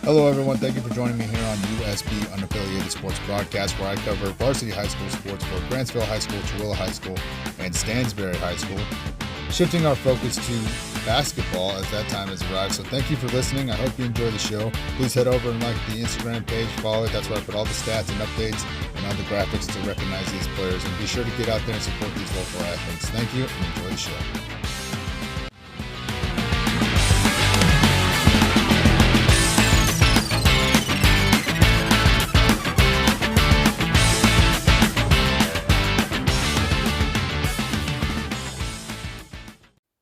Hello, everyone. Thank you for joining me here on USB Unaffiliated Sports Broadcast, where I cover varsity high school sports for Grantsville High School, Tooele High School, and Stansbury High School, shifting our focus to basketball as that time has arrived. So thank you for listening. I hope you enjoy the show. Please head over and like the Instagram page, follow it. That's where I put all the stats and updates and all the graphics to recognize these players. And be sure to get out there and support these local athletes. Thank you and enjoy the show.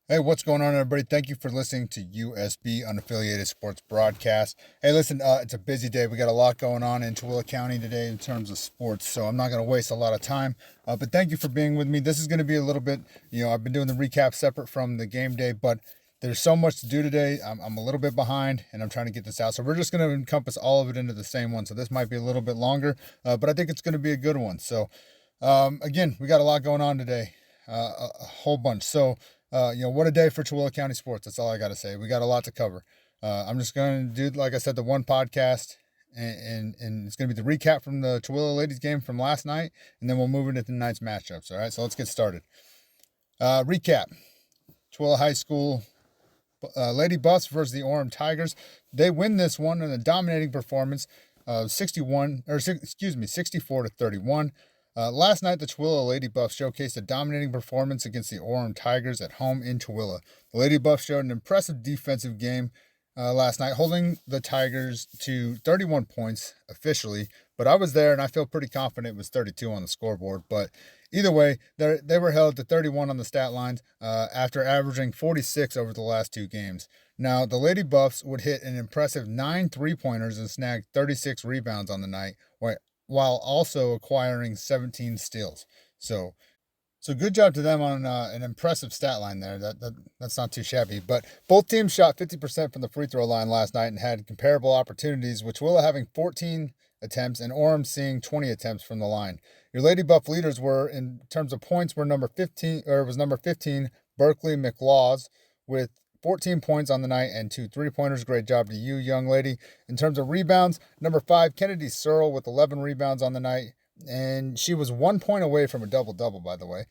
Hey, what's going on, everybody? Thank you for listening to USB Unaffiliated Sports Broadcast. Hey, listen, it's a busy day. We got a lot going on in Tooele County today in terms of sports, so I'm not going to waste a lot of time. But thank you for being with me. This is going to be a little bit, I've been doing the recap separate from the game day, but there's so much to do today. I'm a little bit behind, and I'm trying to get this out. So we're just going to encompass all of it into the same one. So this might be a little bit longer, but I think it's going to be a good one. So, again, we got a lot going on today, a whole bunch. So, what a day for Tooele County sports. That's all I got to say. We got a lot to cover. I'm just going to do, like I said, the one podcast, and it's going to be the recap from the Tooele Ladies game from last night, and then we'll move into tonight's matchups. All right, so let's get started. Recap. Tooele High School Lady Buffs versus the Orem Tigers. They win this one in a dominating performance of 64-31. Last night, the Tooele Lady Buffs showcased a dominating performance against the Orem Tigers at home in Tooele. The Lady Buffs showed an impressive defensive game last night, holding the Tigers to 31 points officially. But I was there, and I feel pretty confident it was 32 on the scoreboard. But either way, they were held to 31 on the stat lines after averaging 46 over the last two games. Now, the Lady Buffs would hit an impressive 9 3-pointers and snag 36 rebounds on the night, while also acquiring 17 steals. So good job to them on an impressive stat line there. That's not too shabby. But both teams shot 50% from the free throw line last night and had comparable opportunities, with Tooele having 14 attempts and Orem seeing 20 attempts from the line. Your Lady Buff leaders were, in terms of points, number 15, Berkeley McLaws, with 14 points on the night and 2 3-pointers. Great job to you, young lady. In terms of rebounds, number 5, Kennedy Searle, with 11 rebounds on the night, and she was 1 point away from a double-double, by the way.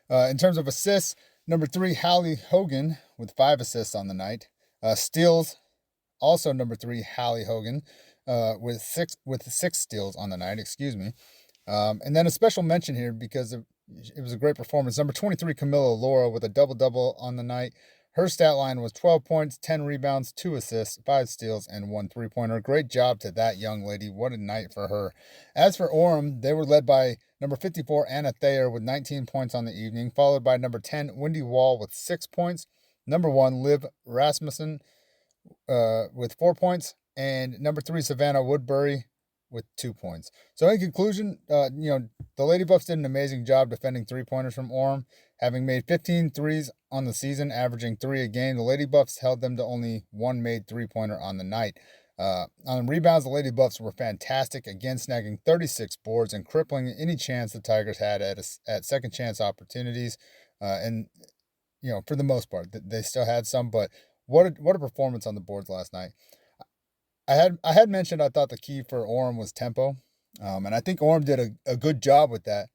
In terms of assists, number 3, Hallie Hogan, with 5 assists on the night. Steals, also number 3, Hallie Hogan, with six steals on the night. And then a special mention here because it was a great performance. Number 23, Camilla Laura, with a double-double on the night. Her stat line was 12 points, 10 rebounds, 2 assists, 5 steals, and 1 3-pointer. Great job to that young lady. What a night for her. As for Orem, they were led by number 54, Anna Thayer, with 19 points on the evening, followed by number 10, Wendy Wall, with 6 points, number 1, Liv Rasmussen, with 4 points, and number 3, Savannah Woodbury, with 2 points. So in conclusion, the Lady Buffs did an amazing job defending 3-pointers from Orem, having made 15 threes on the season, averaging 3 a game. The Lady Buffs held them to only 1 made 3-pointer on the night. On rebounds, the Lady Buffs were fantastic, again snagging 36 boards and crippling any chance the Tigers had at second chance opportunities. And for the most part, they still had some, but what a performance on the boards last night. I had mentioned I thought the key for Orem was tempo, and I think Orem did a good job with that,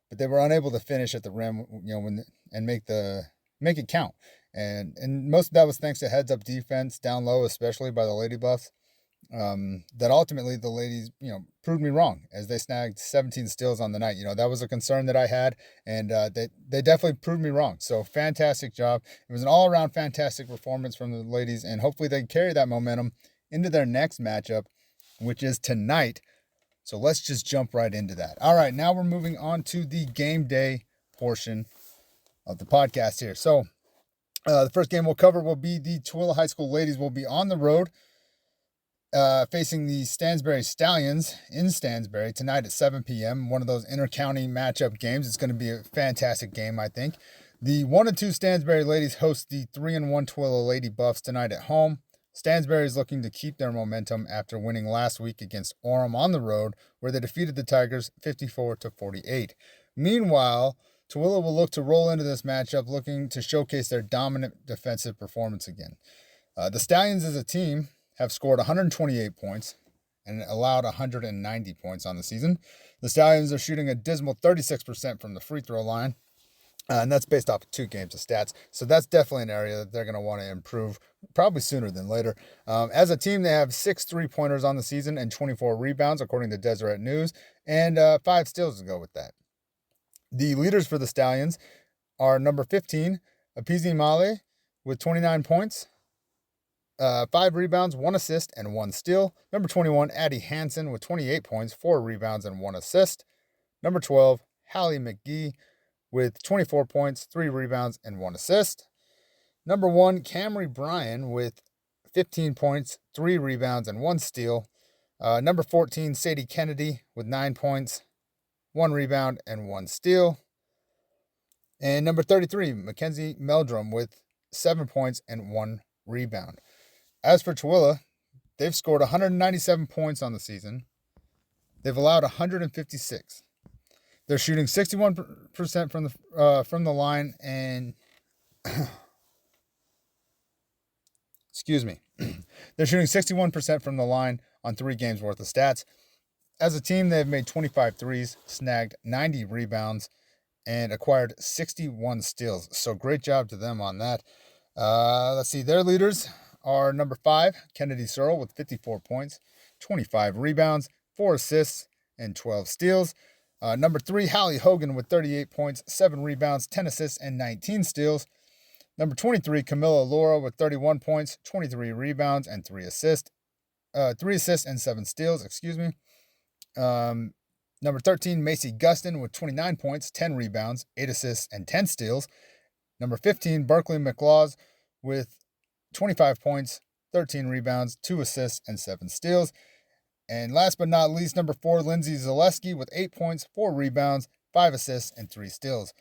but they were unable to finish at the rim, and make it count. And most of that was thanks to heads-up defense down low, especially by the Lady Buffs. That ultimately the ladies, proved me wrong as they snagged 17 steals on the night. That was a concern that I had, and they definitely proved me wrong. So fantastic job. It was an all-around fantastic performance from the ladies, and hopefully they can carry that momentum into their next matchup, which is tonight. So let's just jump right into that. All right, now we're moving on to the game day portion of the podcast here. So the first game we'll cover will be the Tooele High School Ladies will be on the road facing the Stansbury Stallions in Stansbury tonight at 7 p.m. One of those inter-county matchup games. It's going to be a fantastic game, I think. The 1-2 Stansbury Ladies host the 3-1 Tooele Lady Buffs tonight at home. Stansbury is looking to keep their momentum after winning last week against Orem on the road, where they defeated the Tigers 54-48. Meanwhile, Tooele will look to roll into this matchup looking to showcase their dominant defensive performance again. The Stallions as a team have scored 128 points and allowed 190 points on the season. The Stallions are shooting a dismal 36% from the free throw line, and that's based off of 2 games of stats. So that's definitely an area that they're going to want to improve probably sooner than later. As a team, they have 6 3-pointers on the season and 24 rebounds, according to Deseret News, and 5 steals to go with that. The leaders for the Stallions are number 15, Apizi Male, with 29 points, 5 rebounds, 1 assist, and 1 steal. Number 21, Addie Hansen, with 28 points, 4 rebounds, and 1 assist. Number 12, Hallie McGee, with 24 points, 3 rebounds, and 1 assist. Number 1, Camry Bryan, with 15 points, 3 rebounds, and 1 steal. Number 14, Sadie Kennedy, with 9 points, 1 rebound, and 1 steal. And number 33, Mackenzie Meldrum, with 7 points and 1 rebound. As for Tooele, they've scored 197 points on the season. They've allowed 156. They're shooting 61% from the line, and excuse me, they're shooting 61% from the line on 3 games worth of stats. As a team, they've made 25 threes, snagged 90 rebounds, and acquired 61 steals. So great job to them on that. Let's see, their leaders are number 5, Kennedy Searle, with 54 points, 25 rebounds, 4 assists, and 12 steals. Number 3, Hallie Hogan, with 38 points, 7 rebounds, 10 assists, and 19 steals. Number 23, Camilla Laura, with 31 points, 23 rebounds, and 3 assists. 3 assists and 7 steals, excuse me. Number 13, Macy Gustin, with 29 points, 10 rebounds, 8 assists, and 10 steals. Number 15, Berkeley McLaws, with 25 points, 13 rebounds, 2 assists, and 7 steals. And last but not least, number 4, Lindsay Zaleski, with 8 points, 4 rebounds, 5 assists, and 3 steals.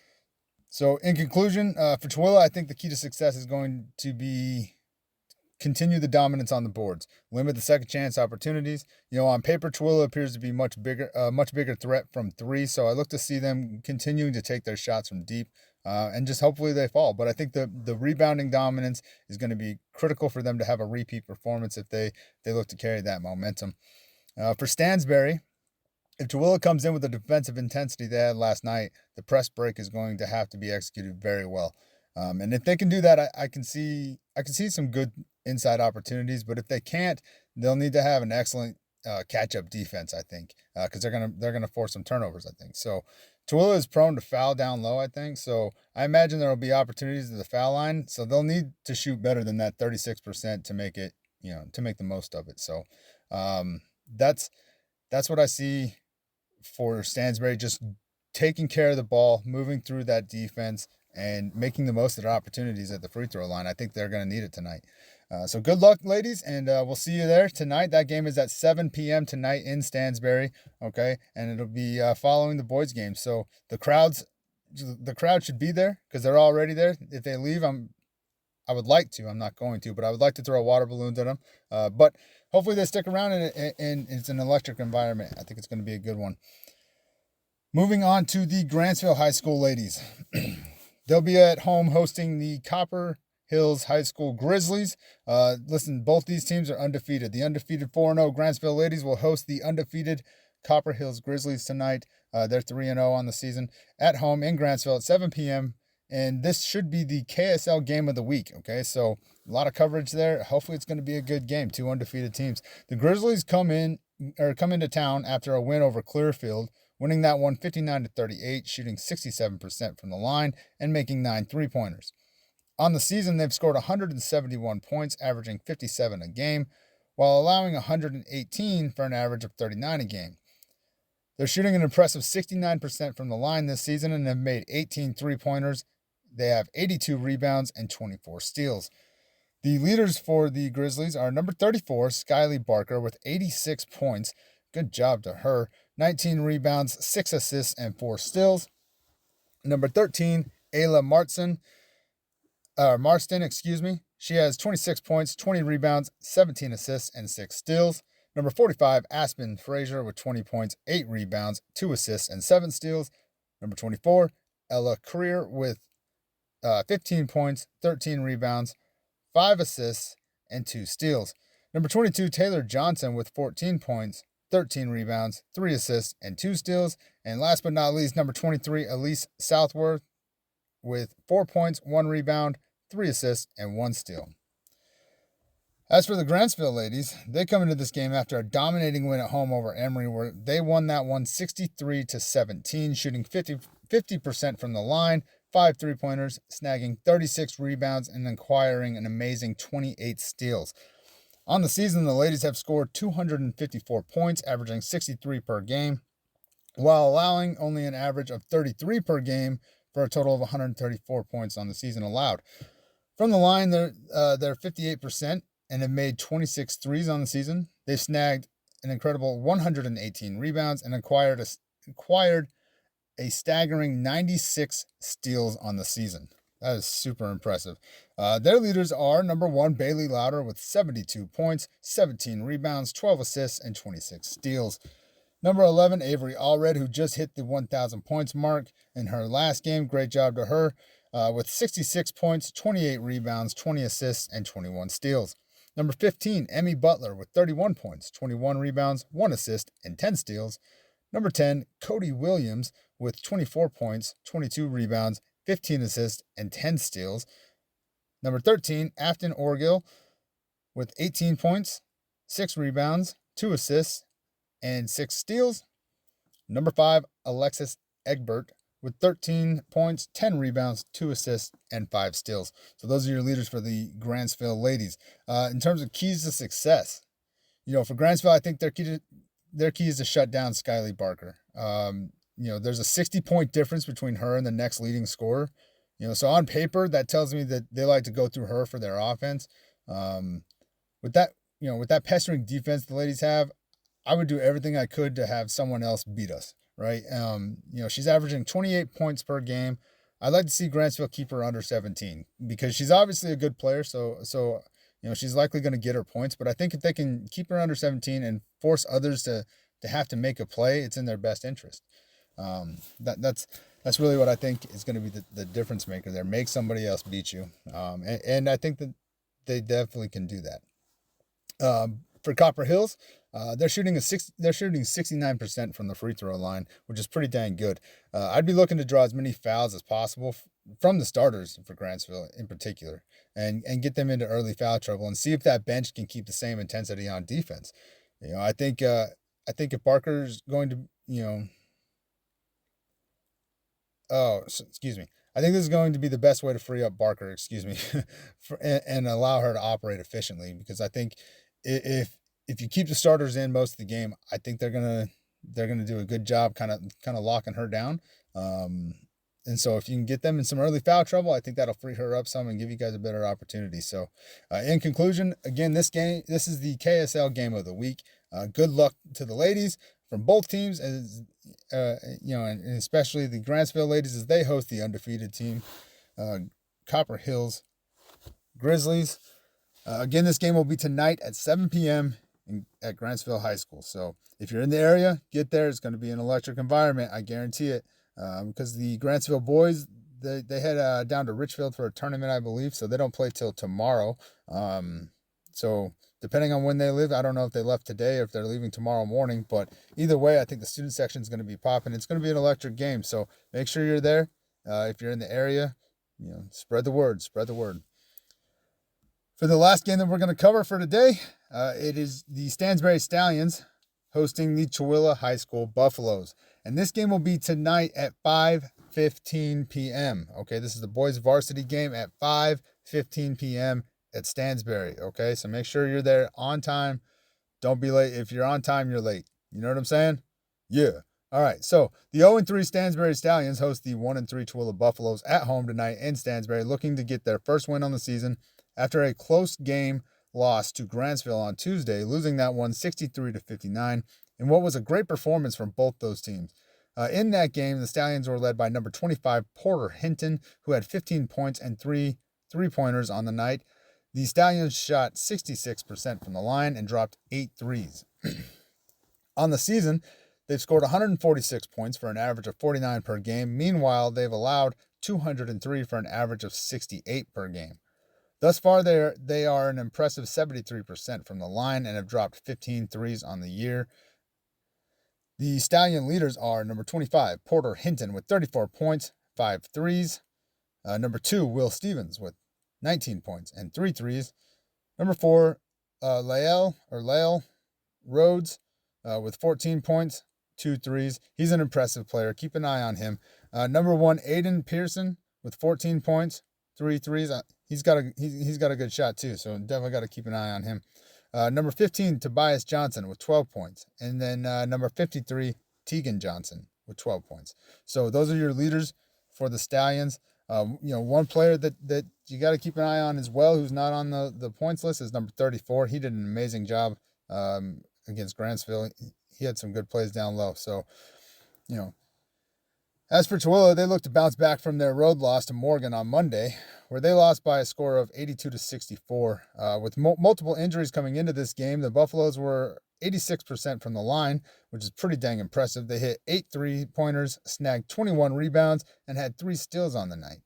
So in conclusion, for Tooele, I think the key to success is going to be continue the dominance on the boards, limit the second chance opportunities. On paper, Tooele appears to be much bigger threat from 3. So I look to see them continuing to take their shots from deep, and just hopefully they fall. But I think the rebounding dominance is going to be critical for them to have a repeat performance if they look to carry that momentum. For Stansbury, if Tooele comes in with the defensive intensity they had last night, the press break is going to have to be executed very well. And if they can do that, I can see some good inside opportunities. But if they can't, they'll need to have an excellent catch-up defense, I think, because they're gonna force some turnovers, I think. So Tooele is prone to foul down low, I think. So I imagine there will be opportunities at the foul line. So they'll need to shoot better than that 36% to make it, to make the most of it. So that's what I see for Stansbury, just taking care of the ball, moving through that defense, and making the most of their opportunities at the free throw line. I think they're going to need it tonight. So good luck, ladies, and we'll see you there tonight. That game is at 7 p.m. tonight in Stansbury, okay? And it'll be following the boys' game. So the crowd should be there because they're already there. If they leave, I would like to. I'm not going to, but I would like to throw water balloons at them. But hopefully they stick around, and it's an electric environment. I think it's going to be a good one. Moving on to the Grantsville High School Ladies. They'll be at home hosting the Copper Hills High School Grizzlies. Listen, both these teams are undefeated. The undefeated 4-0 Grantsville Ladies will host the undefeated Copper Hills Grizzlies tonight. They're 3-0 on the season at home in Grantsville at 7 p.m. And this should be the KSL game of the week, okay? So a lot of coverage there. Hopefully it's going to be a good game. 2 undefeated teams. The Grizzlies come into town after a win over Clearfield, winning that one 59-38, shooting 67% from the line and making 9 3-pointers. On the season, they've scored 171 points, averaging 57 a game, while allowing 118 for an average of 39 a game. They're shooting an impressive 69% from the line this season and have made 18 3-pointers. They have 82 rebounds and 24 steals. The leaders for the Grizzlies are number 34, Skyly Barker, with 86 points. Good job to her. 19 rebounds, 6 assists, and 4 steals. Number 13, Ayla Marston, She has 26 points, 20 rebounds, 17 assists, and 6 steals. Number 45, Aspen Frazier, with 20 points, 8 rebounds, 2 assists, and 7 steals. Number 24, Ella Creer, with 15 points, 13 rebounds, 5 assists, and 2 steals. Number 22, Taylor Johnson with 14 points, 13 rebounds, 3 assists, and 2 steals. And last but not least, number 23, Elise Southworth with 4 points, 1 rebound, 3 assists, and 1 steal. As for the Grantsville ladies, they come into this game after a dominating win at home over Emory, where they won that one 63-17, shooting 50% from the line, 5 3-pointers, snagging 36 rebounds, and acquiring an amazing 28 steals. On the season, the ladies have scored 254 points, averaging 63 per game, while allowing only an average of 33 per game for a total of 134 points on the season allowed. From the line, they're 58% and have made 26 threes on the season. They've snagged an incredible 118 rebounds and acquired a staggering 96 steals on the season. That is super impressive. Their leaders are number 1, Bailey Louder with 72 points, 17 rebounds, 12 assists, and 26 steals. Number 11, Avery Allred, who just hit the 1,000 points mark in her last game. Great job to her with 66 points, 28 rebounds, 20 assists, and 21 steals. Number 15, Emmy Butler with 31 points, 21 rebounds, 1 assist, and 10 steals. Number 10, Cody Williams with 24 points, 22 rebounds, 15 assists, and 10 steals. Number 13, Afton Orgill with 18 points, 6 rebounds, 2 assists, and 6 steals. Number 5, Alexis Egbert with 13 points, 10 rebounds, 2 assists, and 5 steals. So those are your leaders for the Grantsville ladies. In terms of keys to success, for Grantsville, I think their key is to shut down Skylee Barker. There's a 60-point difference between her and the next leading scorer. So on paper, that tells me that they like to go through her for their offense. With that pestering defense the ladies have, I would do everything I could to have someone else beat us, right? She's averaging 28 points per game. I'd like to see Grantsville keep her under 17 because she's obviously a good player. So she's likely going to get her points. But I think if they can keep her under 17 and force others to have to make a play, it's in their best interest. That's really what I think is going to be the difference maker there. Make somebody else beat you. And I think that they definitely can do that. For Copper Hills, they're shooting 69% from the free throw line, which is pretty dang good. I'd be looking to draw as many fouls as possible from the starters for Grantsville in particular, and get them into early foul trouble and see if that bench can keep the same intensity on defense. I think if Barker's going to, I think this is going to be the best way to free up Barker, and allow her to operate efficiently, because I think if you keep the starters in most of the game, I think they're gonna do a good job kind of locking her down. And so if you can get them in some early foul trouble, I think that'll free her up some and give you guys a better opportunity. So in conclusion, again, this is the KSL game of the week. Good luck to the ladies from both teams, and especially the Grantsville ladies as they host the undefeated team, Copper Hills Grizzlies. Again, this game will be tonight at 7 p.m. At Grantsville High School. So if you're in the area, get there. It's going to be an electric environment. I guarantee it. Because the Grantsville boys, they head down to Richfield for a tournament, I believe. So they don't play till tomorrow. So depending on when they leave, I don't know if they left today or if they're leaving tomorrow morning. But either way, I think the student section is going to be popping. It's going to be an electric game. So make sure you're there. If you're in the area, spread the word. For the last game that we're going to cover for today, it is the Stansbury Stallions hosting the Tooele High School Buffaloes. And this game will be tonight at 5:15 p.m. Okay, this is the boys varsity game at 5:15 p.m. at Stansbury. Okay, so make sure you're there on time. Don't be late. If you're on time, you're late. You know what I'm saying? Yeah. All right, so the 0-3 Stansbury Stallions host the 1-3 Tooele Buffaloes at home tonight in Stansbury, looking to get their first win on the season after a close game loss to Grantsville on Tuesday, losing that one 63-59, in what was a great performance from both those teams. In that game, the Stallions were led by number 25 Porter Hinton, who had 15 points and 3 3-pointers on the night. The Stallions shot 66% from the line and dropped 8 threes. On the season, they've scored 146 points for an average of 49 per game. Meanwhile, they've allowed 203 for an average of 68 per game. Thus far, they are an impressive 73% from the line and have dropped 15 threes on the year. The Stallion leaders are number 25, Porter Hinton, with 34 points, 5 threes. Number 2, Will Stevens, with 19 points and 3 threes. Number 4, Lael Rhodes, with 14 points, 2 threes. He's an impressive player. Keep an eye on him. Number 1, Aiden Pearson, with 14 points, 3 threes. He's got a good shot too, so definitely got to keep an eye on him. Number 15, Tobias Johnson, with 12 points. And then number 53, Tegan Johnson, with 12 points. So those are your leaders for the Stallions. One player that you got to keep an eye on as well, who's not on the points list, is number 34. He did an amazing job against Grantsville. He had some good plays down low. So, as for Tooele, they look to bounce back from their road loss to Morgan on Monday, where they lost by a score of 82-64. With multiple injuries coming into this game, the Buffaloes were 86% from the line, which is pretty dang impressive. They hit 8 3-pointers, snagged 21 rebounds, and had 3 steals on the night.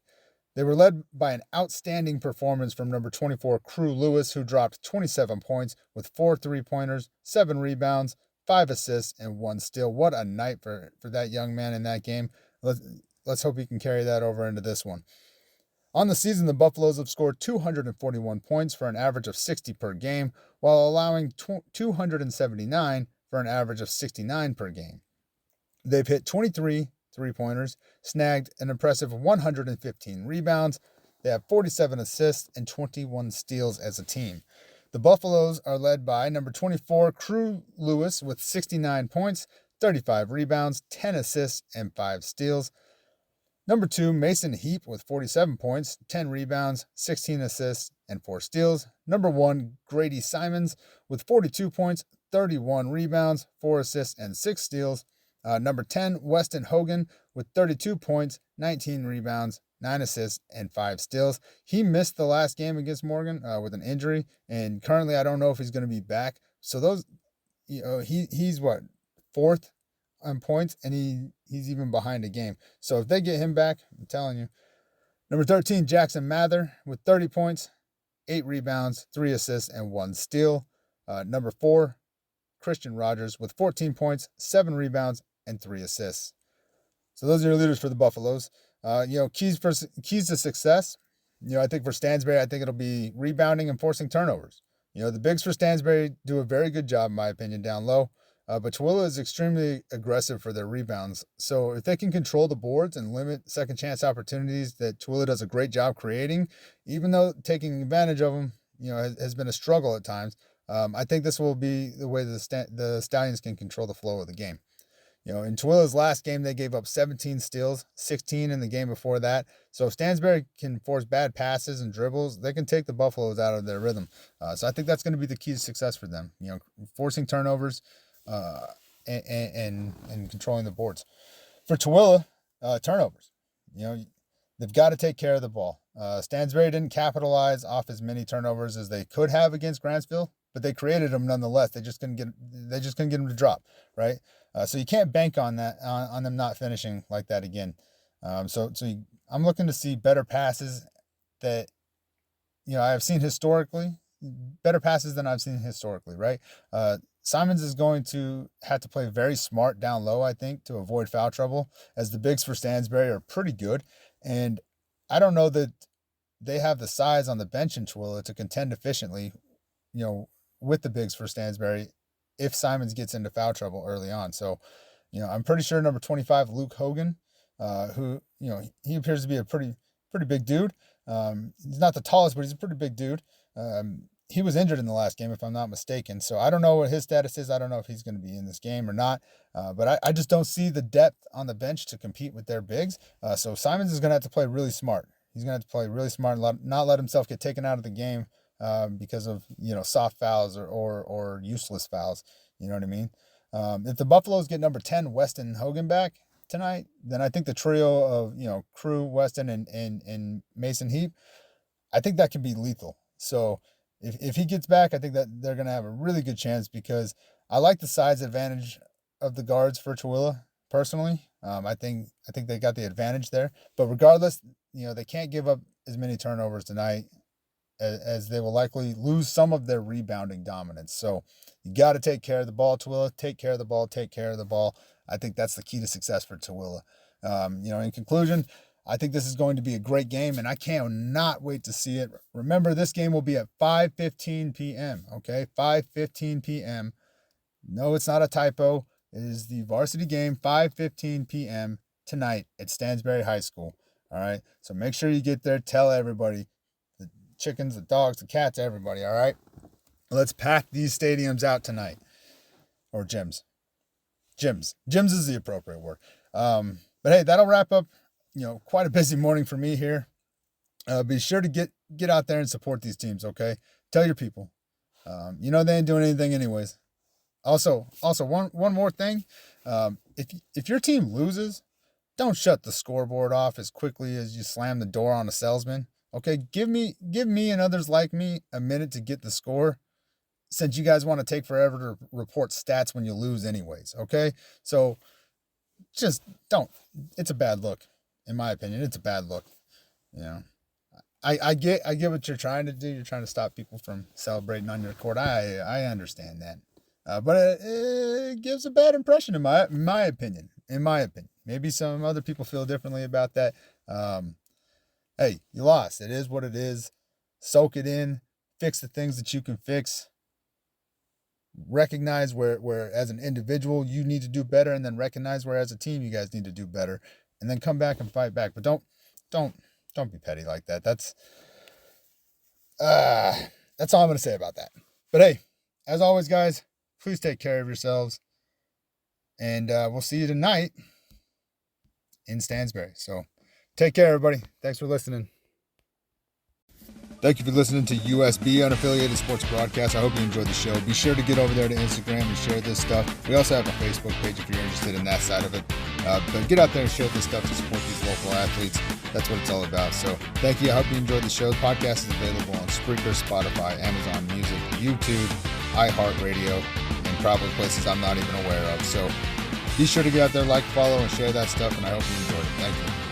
They were led by an outstanding performance from number 24, Crew Lewis, who dropped 27 points with 4 3-pointers, 7 rebounds, 5 assists, and 1 steal. What a night for that young man in that game. Let's hope he can carry that over into this one. On the season, the Buffaloes have scored 241 points for an average of 60 per game, while allowing 279 for an average of 69 per game. They've hit 23 3-pointers, snagged an impressive 115 rebounds. They have 47 assists and 21 steals as a team. The Buffaloes are led by number 24, Crew Lewis, with 69 points, 35 rebounds, 10 assists, and 5 steals. Number 2, Mason Heap, with 47 points, 10 rebounds, 16 assists, and 4 steals. Number 1, Grady Simons, with 42 points, 31 rebounds, 4 assists, and 6 steals. Number 10, Weston Hogan, with 32 points, 19 rebounds, 9 assists, and 5 steals. He missed the last game against Morgan with an injury, and currently I don't know if he's going to be back. So those, he's what, 4th on points, and he's even behind a game. So if they get him back, I'm telling you. Number 13, Jackson Mather, with 30 points, 8 rebounds, 3 assists, and 1 steal. Number 4, Christian Rogers, with 14 points, 7 rebounds, and 3 assists. So those are your leaders for the Buffaloes. Keys to success. I think for Stansbury, I think it'll be rebounding and forcing turnovers. The bigs for Stansbury do a very good job, in my opinion, down low. But Tooele is extremely aggressive for their rebounds. So if they can control the boards and limit second chance opportunities that Tooele does a great job creating, even though taking advantage of them, has been a struggle at times. I think this will be the way the Stallions can control the flow of the game. In Tooele's last game, they gave up 17 steals, 16 in the game before that. So if Stansbury can force bad passes and dribbles, they can take the Buffaloes out of their rhythm. So I think that's going to be the key to success for them. Forcing turnovers and controlling the boards. For Tooele, turnovers. They've got to take care of the ball. Stansbury didn't capitalize off as many turnovers as they could have against Grantsville, but they created them nonetheless. They just couldn't get them to drop, right? So you can't bank on that, on them not finishing like that again. I'm looking to see better passes that, I've seen historically, better passes than I've seen historically, right? Simons is going to have to play very smart down low, I think, to avoid foul trouble, as the bigs for Stansbury are pretty good. And I don't know that they have the size on the bench in Tooele to contend efficiently, with the bigs for Stansbury if Simons gets into foul trouble early on. So, I'm pretty sure number 25, Luke Hogan, who, he appears to be a pretty big dude. He's not the tallest, but he's a pretty big dude. He was injured in the last game, if I'm not mistaken. So I don't know what his status is. I don't know if he's going to be in this game or not. But I just don't see the depth on the bench to compete with their bigs. So Simons is going to have to play really smart. He's going to have to play really smart and not let himself get taken out of the game because of, soft fouls or useless fouls. You know what I mean? If the Buffaloes get number 10, Weston Hogan, back tonight, then I think the trio of, Crew, Weston, and Mason Heap, I think that can be lethal. So if he gets back, I think that they're going to have a really good chance, because I like the size advantage of the guards for Tooele personally. I think they got the advantage there. But regardless, they can't give up as many turnovers tonight as they will likely lose some of their rebounding dominance. So you got to take care of the ball, Tooele. Take care of the ball. Take care of the ball. I think that's the key to success for Tooele. In conclusion, I think this is going to be a great game, and I cannot wait to see it. Remember, this game will be at 5:15 p.m., okay? 5:15 p.m. No, it's not a typo. It is the varsity game, 5:15 p.m. tonight at Stansbury High School, all right? So make sure you get there. Tell everybody, the chickens, the dogs, the cats, everybody, all right? Let's pack these stadiums out tonight. Or gyms. Gyms is the appropriate word. But hey, that'll wrap up, quite a busy morning for me here. Be sure to get out there and support these teams, okay? Tell your people. They ain't doing anything anyways. Also, one more thing. If your team loses, don't shut the scoreboard off as quickly as you slam the door on a salesman. Okay, give me and others like me a minute to get the score, since you guys want to take forever to report stats when you lose anyways, okay? So just don't. It's a bad look, in my opinion. It's a bad look. I get what you're trying to do. You're trying to stop people from celebrating on your court. I understand that. But it gives a bad impression in my opinion. Maybe some other people feel differently about that. Hey, you lost. It is what it is. Soak it in. Fix the things that you can fix. Recognize where as an individual you need to do better, and then recognize where as a team you guys need to do better, and then come back and fight back. But don't be petty like that. That's all I'm going to say about that. But hey, as always, guys, please take care of yourselves, and we'll see you tonight in Stansbury. So take care, everybody. Thanks for listening. Thank you for listening to USB Unaffiliated Sports Broadcast. I hope you enjoyed the show. Be sure to get over there to Instagram and share this stuff. We also have a Facebook page if you're interested in that side of it. But get out there and share this stuff to support these local athletes. That's what it's all about. So thank you. I hope you enjoyed the show. The podcast is available on Spreaker, Spotify, Amazon Music, YouTube, iHeartRadio, and probably places I'm not even aware of. So be sure to get out there, like, follow, and share that stuff, and I hope you enjoyed it. Thank you.